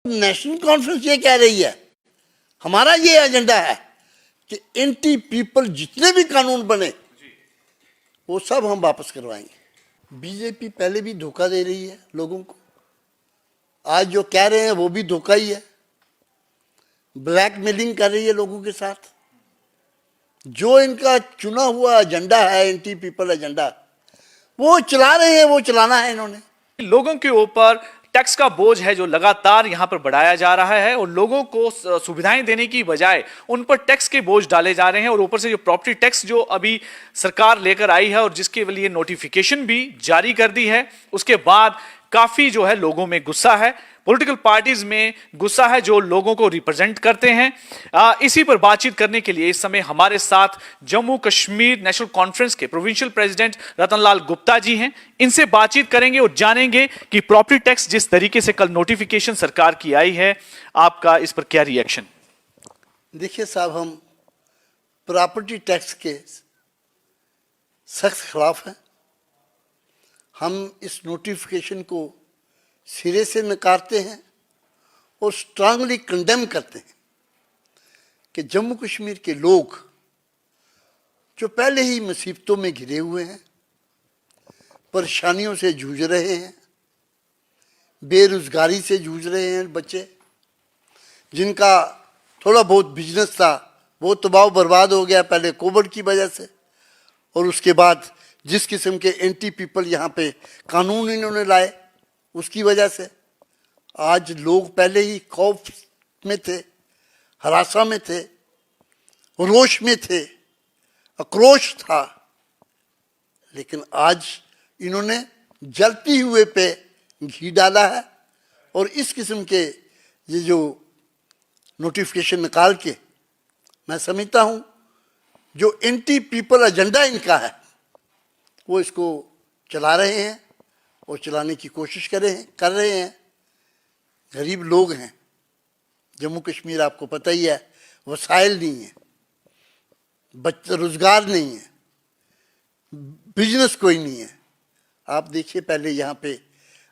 National conference ये कह रही है, हमारा ये एजेंडा है कि एंटी पीपल जितने भी कानून बने वो सब हम वापस करवाएंगे। बीजेपी पहले भी धोखा दे रही है लोगों को, आज जो कह रहे हैं वो भी धोखा ही है। ब्लैकमेलिंग कर रही है लोगों के साथ। जो इनका चुना हुआ एजेंडा है, एंटी पीपल एजेंडा, वो चला रहे हैं, वो चलाना है इन्होंने। लोगों के ऊपर टैक्स का बोझ है जो लगातार यहां पर बढ़ाया जा रहा है और लोगों को सुविधाएं देने की बजाय उन पर टैक्स के बोझ डाले जा रहे हैं। और ऊपर से जो प्रॉपर्टी टैक्स जो अभी सरकार लेकर आई है और जिसके लिए नोटिफिकेशन भी जारी कर दी है, उसके बाद काफी जो है लोगों में गुस्सा है, पॉलिटिकल पार्टीज में गुस्सा है जो लोगों को रिप्रेजेंट करते हैं। इसी पर बातचीत करने के लिए इस समय हमारे साथ जम्मू कश्मीर नेशनल कॉन्फ्रेंस के प्रोविंशियल प्रेसिडेंट रतनलाल गुप्ता जी हैं। इनसे बातचीत करेंगे और जानेंगे कि प्रॉपर्टी टैक्स जिस तरीके से कल नोटिफिकेशन सरकार की आई है, आपका इस पर क्या रिएक्शन? देखिए साहब, हम प्रॉपर्टी टैक्स के सख्त खिलाफ हैं। हम इस नोटिफिकेशन को सिरे से नकारते हैं और स्ट्रांगली कंडेम करते हैं कि जम्मू कश्मीर के लोग जो पहले ही मुसीबतों में घिरे हुए हैं, परेशानियों से जूझ रहे हैं, बेरोजगारी से जूझ रहे हैं, बच्चे जिनका थोड़ा बहुत बिजनेस था वो तबाह बर्बाद हो गया पहले कोविड की वजह से, और उसके बाद जिस किस्म के एंटी पीपल यहाँ पे कानून इन्होंने लाए उसकी वजह से आज लोग पहले ही खौफ में थे, हरासा में थे, रोष में थे, आक्रोश था। लेकिन आज इन्होंने जलती हुए पे घी डाला है और इस किस्म के ये जो नोटिफिकेशन निकाल के, मैं समझता हूँ जो एंटी पीपल एजेंडा इनका है वो इसको चला रहे हैं और चलाने की कोशिश कर रहे हैं। गरीब लोग हैं, जम्मू कश्मीर आपको पता ही है, वसाइल नहीं है, रोजगार नहीं है, बिजनेस कोई नहीं है। आप देखिए पहले यहाँ पे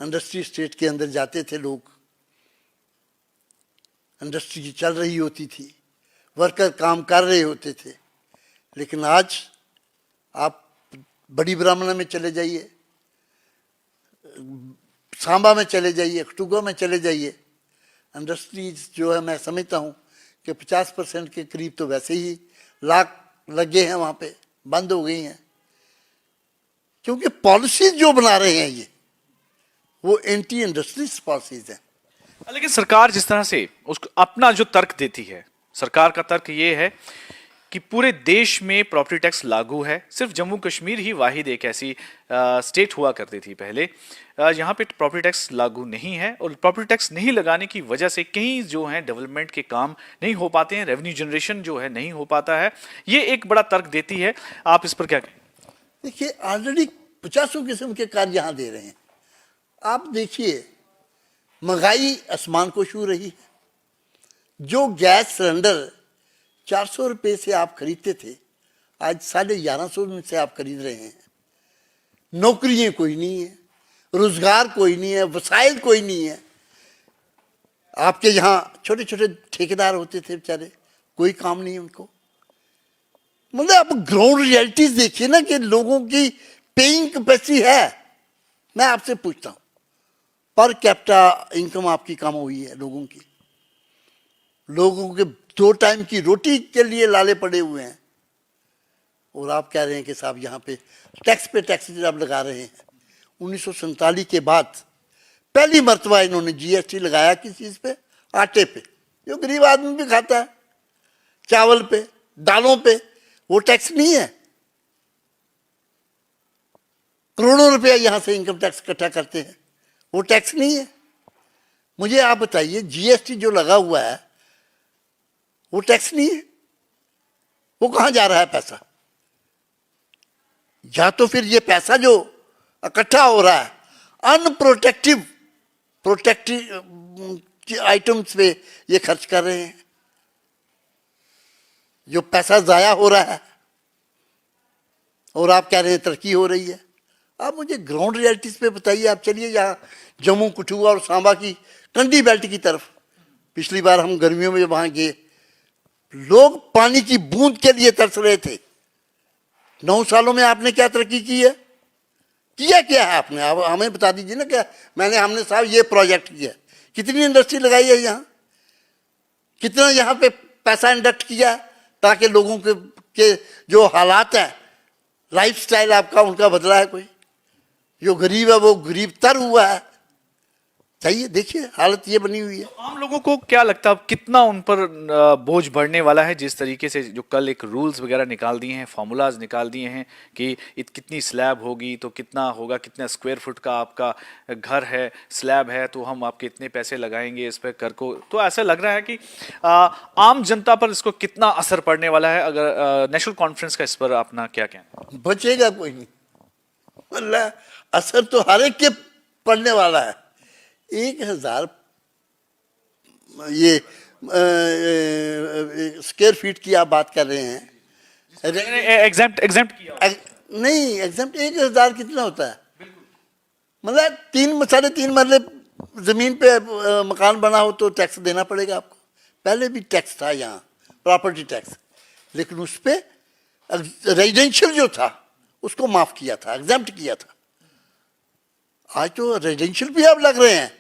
इंडस्ट्री स्टेट के अंदर जाते थे लोग, इंडस्ट्री की चल रही होती थी, वर्कर काम कर रहे होते थे। लेकिन आज आप बड़ी ब्राह्मणा में चले जाइए, सांबा में चले जाइए, खटुगा में चले जाइए, इंडस्ट्रीज जो है मैं समझता हूँ कि 50% के करीब तो वैसे ही लाख लगे हैं वहाँ पे, बंद हो गई हैं, क्योंकि पॉलिसीज जो बना रहे हैं ये वो एंटी इंडस्ट्रीज पॉलिसीज हैं। लेकिन सरकार जिस तरह से उसको अपना जो तर्क देती है, सरकार का तर्क ये है कि पूरे देश में प्रॉपर्टी टैक्स लागू है, सिर्फ जम्मू कश्मीर ही वाहिद एक ऐसी स्टेट हुआ करती थी पहले यहाँ पे प्रॉपर्टी टैक्स लागू नहीं है। और प्रॉपर्टी टैक्स नहीं लगाने की वजह से कहीं जो है डेवलपमेंट के काम नहीं हो पाते हैं, रेवेन्यू जनरेशन जो है नहीं हो पाता है, ये एक बड़ा तर्क देती है। आप इस पर क्या कहें? देखिए ऑलरेडी 50 किस्म के कार्य यहाँ दे रहे हैं। आप देखिए महंगाई आसमान को छू रही है। जो गैस सिलेंडर 400 रुपये से आप खरीदते थे, आज 1150 से आप खरीद रहे हैं। नौकरियां कोई नहीं है, रोजगार कोई नहीं है, वसाइल कोई नहीं है। आपके यहाँ छोटे छोटे ठेकेदार होते थे बेचारे, कोई काम नहीं है उनको। मतलब आप ग्राउंड रियलिटीज देखिए ना कि लोगों की पेइंग कैपेसिटी है। मैं आपसे पूछता हूँ, पर कैपिटा इनकम आपकी कम हुई है लोगों की, लोगों के 2 टाइम की रोटी के लिए लाले पड़े हुए हैं, और आप कह रहे हैं कि साहब यहाँ पे टैक्स आप लगा रहे हैं। 1947 के बाद पहली मर्तबा इन्होंने जीएसटी लगाया किस चीज़ पे? आटे पे, जो गरीब आदमी भी खाता है, चावल पे, दालों पे, वो टैक्स नहीं है। करोड़ों रुपया यहाँ से इनकम टैक्स इकट्ठा करते हैं, वो टैक्स नहीं है। मुझे आप बताइए, जीएसटी जो लगा हुआ है वो टैक्स नहीं है, वो कहाँ जा रहा है पैसा? या तो फिर ये पैसा जो इकट्ठा हो रहा है अनप्रोटेक्टिव आइटम्स पे ये खर्च कर रहे हैं, जो पैसा जाया हो रहा है, और आप कह रहे हैं तरक्की हो रही है। आप मुझे ग्राउंड रियलिटीज पे बताइए। आप चलिए यहाँ जम्मू कठुआ और सांबा की कंडी बेल्ट की तरफ, पिछली बार हम गर्मियों में वहां गए, लोग पानी की बूंद के लिए तरस रहे थे। 9 सालों में आपने क्या तरक्की की है? किया क्या है आपने? आप हमें बता दीजिए ना। क्या हमने साहब ये प्रोजेक्ट किया, कितनी इंडस्ट्री लगाई है यहाँ, कितना यहाँ पे पैसा इंडक्ट किया ताकि लोगों के जो हालात है, लाइफस्टाइल आपका उनका बदला है। कोई जो गरीब है वो गरीब तर हुआ है। चाहिए देखिए हालत ये बनी हुई है। आम लोगों को क्या लगता है कितना उन पर बोझ बढ़ने वाला है, जिस तरीके से जो कल एक रूल्स वगैरह निकाल दिए हैं, फॉर्मूलाज निकाल दिए हैं कि कितनी स्लैब होगी तो कितना होगा, कितना स्क्वायर फुट का आपका घर है, स्लैब है तो हम आपके इतने पैसे लगाएंगे इस पर कर को। तो ऐसा लग रहा है कि आम जनता पर इसको कितना असर पड़ने वाला है। अगर नेशनल कॉन्फ्रेंस का इस पर अपना क्या कहना है? बचेगा कोई नहीं, मतलब असर तो हर एक के पड़ने वाला है। 1000 ये स्क्वायर फीट की आप बात कर रहे हैं। एग्जाम्प्ट किया नहीं, एग्जाम्प्ट 1000 कितना होता है? मतलब 3.5 मरले जमीन पे मकान बना हो तो टैक्स देना पड़ेगा आपको। पहले भी टैक्स था यहाँ, प्रॉपर्टी टैक्स, लेकिन उस पर रेजिडेंशियल जो था उसको माफ किया था, एग्जाम्प्ट किया था। आज तो रेजिडेंशियल भी आप लग रहे हैं।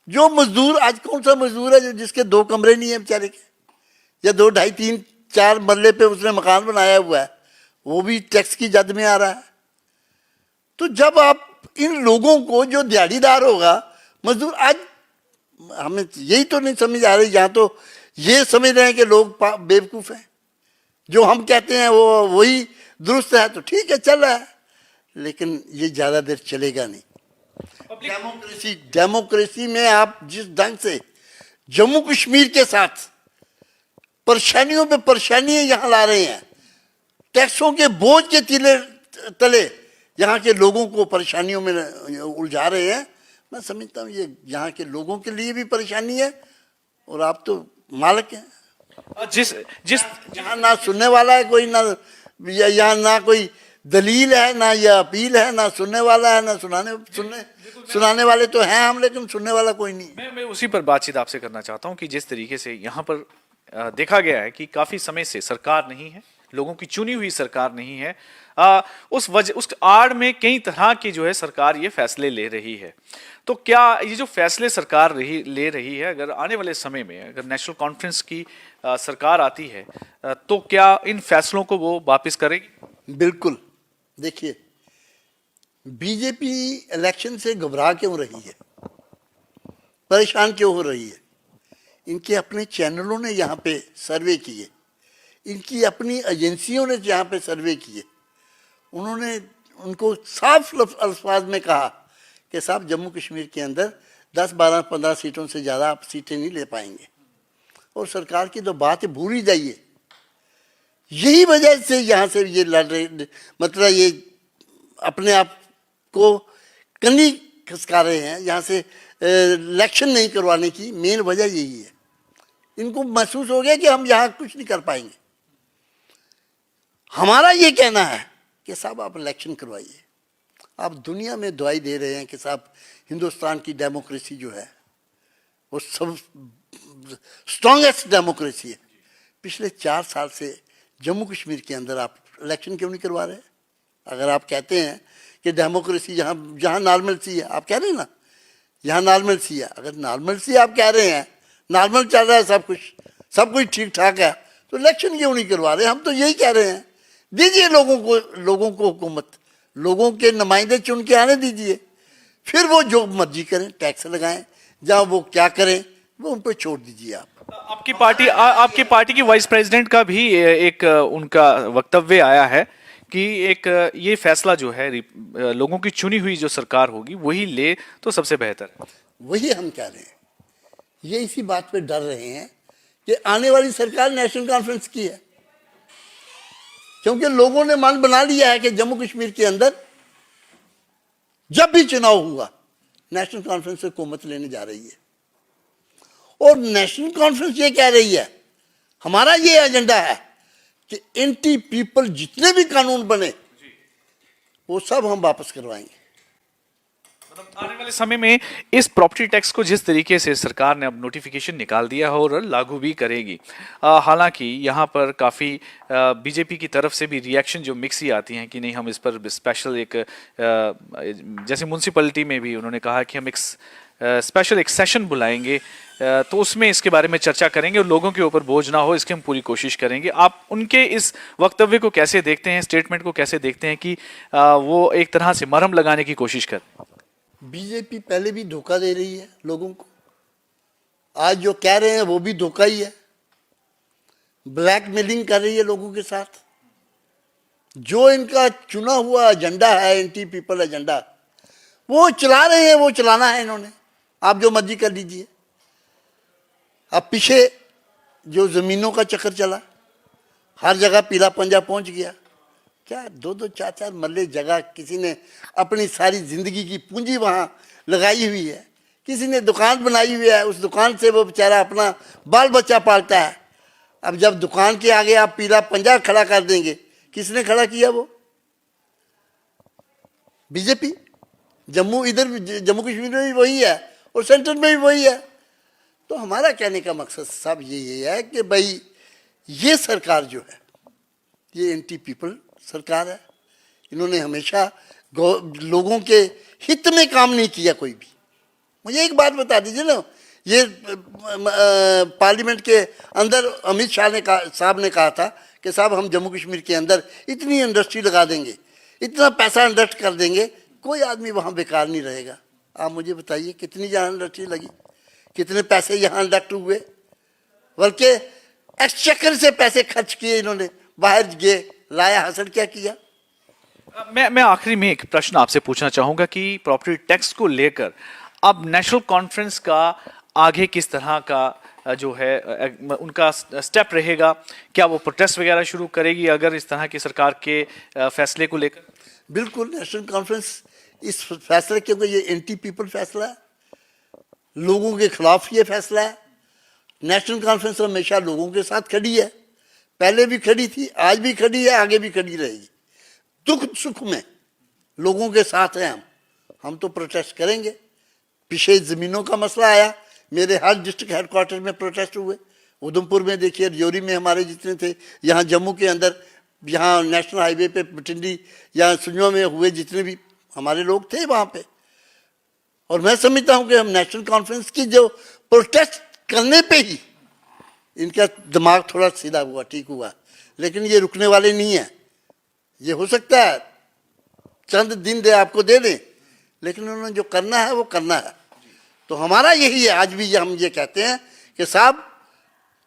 जो मजदूर, आज कौन सा मजदूर है जो जिसके 2 कमरे नहीं है बेचारे के, या 2, 2.5, 3, 4 मरले पे उसने मकान बनाया हुआ है, वो भी टैक्स की जद में आ रहा है। तो जब आप इन लोगों को, जो दिहाड़ीदार होगा मजदूर, आज हमें यही तो नहीं समझ आ रही। यहाँ तो ये समझ रहे हैं कि लोग बेवकूफ़ हैं, जो हम कहते हैं वो वही दुरुस्त है, तो ठीक है चल रहा है, लेकिन ये ज़्यादा देर चलेगा नहीं। डेमोक्रेसी में आप जिस ढंग से जम्मू कश्मीर के साथ परेशानियों पे परेशानियां यहां ला रहे हैं, टैक्सों के बोझ के तले यहाँ के लोगों को परेशानियों में उलझा रहे हैं, मैं समझता हूँ ये यहाँ के लोगों के लिए भी परेशानी है और आप तो मालिक हैं। जिस यहाँ ना सुनने वाला है कोई, ना यहाँ ना कोई दलील है, ना ये अपील है, ना सुनने वाला है, ना सुनाने वाले तो हैं हम, लेकिन सुनने वाला कोई नहीं। मैं उसी पर बातचीत आपसे करना चाहता हूं कि जिस तरीके से यहाँ पर देखा गया है कि काफी समय से सरकार नहीं है, लोगों की चुनी हुई सरकार नहीं है, उस आड़ में कई तरह की जो है सरकार ये फैसले ले रही है। तो क्या ये जो फैसले सरकार ले रही है, अगर आने वाले समय में अगर नेशनल कॉन्फ्रेंस की सरकार आती है तो क्या इन फैसलों को वो वापस करेगी? बिल्कुल। देखिए, बीजेपी इलेक्शन से घबरा क्यों रही है, परेशान क्यों हो रही है? इनके अपने चैनलों ने यहाँ पे सर्वे किए, इनकी अपनी एजेंसियों ने यहाँ पे सर्वे किए। उन्होंने उनको साफ अल्फाज में कहा कि साहब जम्मू कश्मीर के अंदर 10, 12, 15 सीटों से ज़्यादा आप सीटें नहीं ले पाएंगे, और सरकार की तो बात है भूल ही जाइए। यही वजह से यहाँ से ये लड़ रहे, मतलब ये अपने आप को कनी खिसका रहे हैं, यहाँ से इलेक्शन नहीं करवाने की मेन वजह यही है। इनको महसूस हो गया कि हम यहाँ कुछ नहीं कर पाएंगे। हमारा ये कहना है कि साहब आप इलेक्शन करवाइए। आप दुनिया में दुआई दे रहे हैं कि साहब हिंदुस्तान की डेमोक्रेसी जो है वो सब स्ट्रॉन्गेस्ट डेमोक्रेसी है। पिछले 4 साल से जम्मू कश्मीर के अंदर आप इलेक्शन क्यों नहीं करवा रहे? अगर आप कहते हैं कि डेमोक्रेसी जहाँ नॉर्मल सी है, आप कह रहे हैं ना यहाँ नॉर्मल सी है, अगर नॉर्मल सी आप कह रहे हैं, नॉर्मल चल रहा है सब कुछ ठीक ठाक है, तो इलेक्शन क्यों नहीं करवा रहे? हम तो यही कह रहे हैं, दीजिए लोगों को हुकूमत, लोगों के नुमाइंदे चुन के आने दीजिए, फिर वो जो मर्जी करें, टैक्स लगाएं, जहाँ वो क्या करें वो उन पर छोड़ दीजिए। आप आपकी पार्टी की वाइस प्रेसिडेंट का भी एक उनका वक्तव्य आया है कि एक ये फैसला जो है लोगों की चुनी हुई जो सरकार होगी वही ले तो सबसे बेहतर है। वही हम कह रहे हैं, ये इसी बात पे डर रहे हैं कि आने वाली सरकार नेशनल कॉन्फ्रेंस की है, क्योंकि लोगों ने मन बना लिया है कि जम्मू कश्मीर के अंदर जब भी चुनाव हुआ नेशनल कॉन्फ्रेंस से हुकूमत लेने जा रही है। और नेशनल कॉन्फ्रेंस ये कह रही है, हमारा ये एजेंडा है कि एंटी पीपल जितने भी कानून बने वो सब हम वापस करवाएंगे। आने वाले समय में इस प्रॉपर्टी टैक्स को जिस तरीके से सरकार ने अब नोटिफिकेशन निकाल दिया है और लागू भी करेगी, हालांकि यहाँ पर काफ़ी बीजेपी की तरफ से भी रिएक्शन जो मिक्स ही आती हैं कि नहीं, हम इस पर स्पेशल एक जैसे म्यूनसिपैलिटी में भी उन्होंने कहा कि हम एक स्पेशल एक सेशन बुलाएंगे, तो उसमें इसके बारे में चर्चा करेंगे और लोगों के ऊपर बोझ ना हो इसकी हम पूरी कोशिश करेंगे। आप उनके इस वक्तव्य को कैसे देखते हैं, स्टेटमेंट को कैसे देखते हैं कि वो एक तरह से मरहम लगाने की कोशिश कर? बीजेपी पहले भी धोखा दे रही है लोगों को, आज जो कह रहे हैं वो भी धोखा ही है। ब्लैकमेलिंग कर रही है लोगों के साथ। जो इनका चुना हुआ एजेंडा है, एंटी पीपल एजेंडा, वो चला रहे हैं, वो चलाना है इन्होंने। आप जो मर्जी कर लीजिए। अब पीछे जो जमीनों का चक्कर चला, हर जगह पीला पंजा पहुंच गया। क्या 2-2 4-4 मरले जगह किसी ने अपनी सारी जिंदगी की पूंजी वहाँ लगाई हुई है, किसी ने दुकान बनाई हुई है, उस दुकान से वो बेचारा अपना बाल बच्चा पालता है। अब जब दुकान के आगे आप पीला पंजा खड़ा कर देंगे, किसने खड़ा किया? वो बीजेपी। जम्मू कश्मीर में भी वही है और सेंटर में भी वही है। तो हमारा कहने का मकसद सब यही है कि भाई ये सरकार जो है, ये एंटी पीपल सरकार है। इन्होंने हमेशा लोगों के हित में काम नहीं किया कोई भी। मुझे एक बात बता दीजिए ना, ये पार्लियामेंट के अंदर अमित शाह ने साहब ने कहा था कि साहब हम जम्मू कश्मीर के अंदर इतनी इंडस्ट्री लगा देंगे, इतना पैसा इन्वेस्ट कर देंगे, कोई आदमी वहाँ बेकार नहीं रहेगा। आप मुझे बताइए कितनी यहाँ इंडस्ट्री लगी, कितने पैसे यहाँ इन्वेस्ट हुए, बल्कि एक्सचेकर से पैसे खर्च किए इन्होंने, बाहर गए, लाया, हासिल क्या किया। मैं आखिरी में एक प्रश्न आपसे पूछना चाहूंगा कि प्रॉपर्टी टैक्स को लेकर अब नेशनल कॉन्फ्रेंस का आगे किस तरह का जो है उनका स्टेप रहेगा? क्या वो प्रोटेस्ट वगैरह शुरू करेगी अगर इस तरह की सरकार के फैसले को लेकर? बिल्कुल, नेशनल कॉन्फ्रेंस इस फैसले, क्योंकि ये एंटी पीपल फैसला है, लोगों के खिलाफ ये फैसला है। नेशनल कॉन्फ्रेंस हमेशा लोगों के साथ खड़ी है, पहले भी खड़ी थी, आज भी खड़ी है, आगे भी खड़ी रहेगी। दुख सुख में लोगों के साथ हैं हम तो प्रोटेस्ट करेंगे। पीछे ज़मीनों का मसला आया, मेरे हर डिस्ट्रिक्ट हेडक्वार्टर में प्रोटेस्ट हुए। उधमपुर में देखिए, रजौरी में हमारे जितने थे, यहाँ जम्मू के अंदर, यहाँ नेशनल हाईवे पे बटिंडी या सुंजवा में हुए, जितने भी हमारे लोग थे वहाँ पे। और मैं समझता हूँ कि हम नेशनल कॉन्फ्रेंस की जो प्रोटेस्ट करने पे ही इनका दिमाग थोड़ा सीधा हुआ, ठीक हुआ, लेकिन ये रुकने वाले नहीं हैं। ये हो सकता है चंद दिन दे आपको दे दें, लेकिन उन्होंने जो करना है वो करना है। तो हमारा यही है, आज भी हम ये कहते हैं कि साहब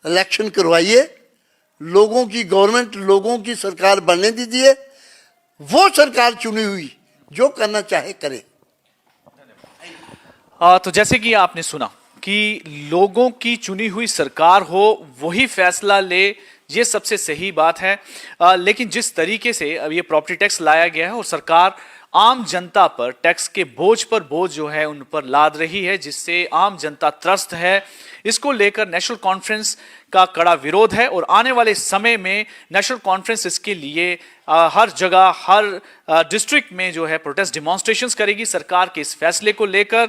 इलेक्शन करवाइए, लोगों की गवर्नमेंट, लोगों की सरकार बनने दीजिए, वो सरकार चुनी हुई जो करना चाहे करे। तो जैसे कि आपने सुना कि लोगों की चुनी हुई सरकार हो, वही फैसला ले, ये सबसे सही बात है। लेकिन जिस तरीके से अब ये प्रॉपर्टी टैक्स लाया गया है और सरकार आम जनता पर टैक्स के बोझ पर बोझ जो है उन पर लाद रही है, जिससे आम जनता त्रस्त है, इसको लेकर नेशनल कॉन्फ्रेंस का कड़ा विरोध है। और आने वाले समय में नेशनल कॉन्फ्रेंस इसके लिए हर जगह, हर डिस्ट्रिक्ट में जो है प्रोटेस्ट डिमॉन्स्ट्रेशंस करेगी सरकार के इस फैसले को लेकर।